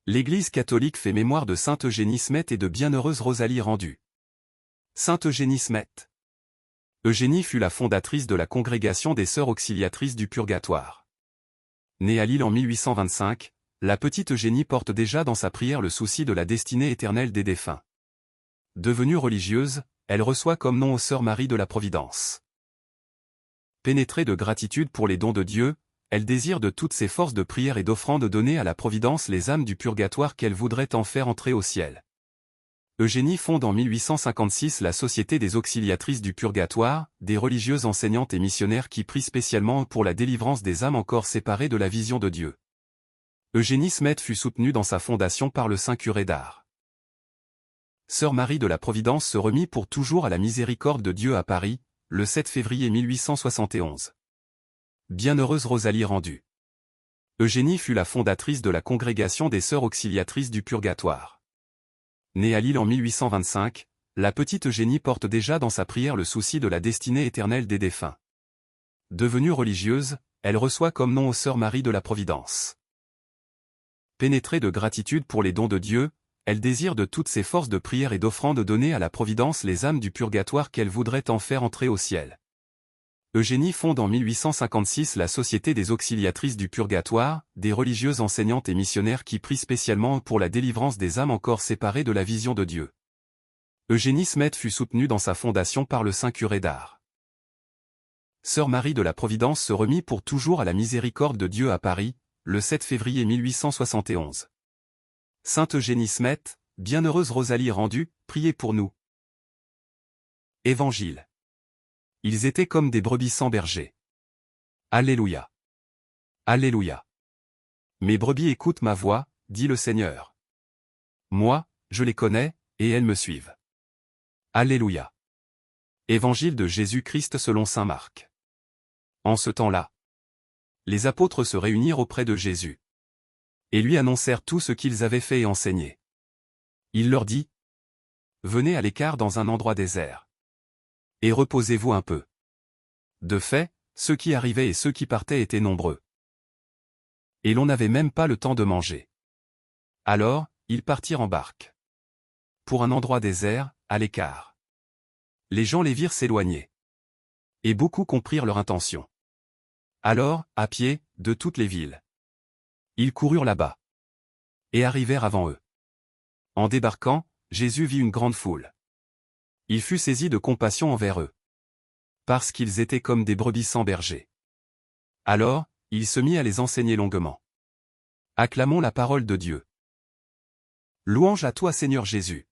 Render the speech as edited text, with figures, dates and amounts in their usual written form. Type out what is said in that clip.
L'Église catholique fait mémoire de Sainte Eugénie Smet et de Bienheureuse Rosalie Rendu. Sainte Eugénie Smet. Eugénie fut la fondatrice de la Congrégation des Sœurs Auxiliatrices du Purgatoire. Née à Lille en 1825, la petite Eugénie porte déjà dans sa prière le souci de la destinée éternelle des défunts. Devenue religieuse, elle reçoit comme nom aux Sœurs Marie de la Providence. Pénétrée de gratitude pour les dons de Dieu, elle désire de toutes ses forces de prière et d'offrande donner à la Providence les âmes du purgatoire qu'elle voudrait en faire entrer au ciel. Eugénie fonde en 1856 la Société des Auxiliatrices du Purgatoire, des religieuses enseignantes et missionnaires qui prient spécialement pour la délivrance des âmes encore séparées de la vision de Dieu. Eugénie Smet fut soutenue dans sa fondation par le saint curé d'Ars. Sœur Marie de la Providence se remit pour toujours à la miséricorde de Dieu à Paris, le 7 février 1871. Bienheureuse Rosalie Rendu. Eugénie fut la fondatrice de la Congrégation des Sœurs Auxiliatrices du Purgatoire. Née à Lille en 1825, la petite Eugénie porte déjà dans sa prière le souci de la destinée éternelle des défunts. Devenue religieuse, elle reçoit comme nom aux Sœurs Marie de la Providence. Pénétrée de gratitude pour les dons de Dieu, elle désire de toutes ses forces de prière et d'offrande donner à la Providence les âmes du purgatoire qu'elle voudrait en faire entrer au ciel. Eugénie fonde en 1856 la Société des Auxiliatrices du Purgatoire, des religieuses enseignantes et missionnaires qui prient spécialement pour la délivrance des âmes encore séparées de la vision de Dieu. Eugénie Smet fut soutenue dans sa fondation par le saint curé d'Ars. Sœur Marie de la Providence se remit pour toujours à la miséricorde de Dieu à Paris, le 7 février 1871. Sainte Eugénie Smet, Bienheureuse Rosalie Rendu, priez pour nous. Évangile. Ils étaient comme des brebis sans berger. Alléluia. Alléluia. Mes brebis écoutent ma voix, dit le Seigneur. Moi, je les connais, et elles me suivent. Alléluia. Évangile de Jésus-Christ selon saint Marc. En ce temps-là, les apôtres se réunirent auprès de Jésus et lui annoncèrent tout ce qu'ils avaient fait et enseigné. Il leur dit : Venez à l'écart dans un endroit désert et reposez-vous un peu. De fait, ceux qui arrivaient et ceux qui partaient étaient nombreux. Et l'on n'avait même pas le temps de manger. Alors, ils partirent en barque pour un endroit désert, à l'écart. Les gens les virent s'éloigner. Et beaucoup comprirent leur intention. Alors, à pied, de toutes les villes, ils coururent là-bas et arrivèrent avant eux. En débarquant, Jésus vit une grande foule. Il fut saisi de compassion envers eux, parce qu'ils étaient comme des brebis sans berger. Alors, il se mit à les enseigner longuement. Acclamons la parole de Dieu. Louange à toi Seigneur Jésus.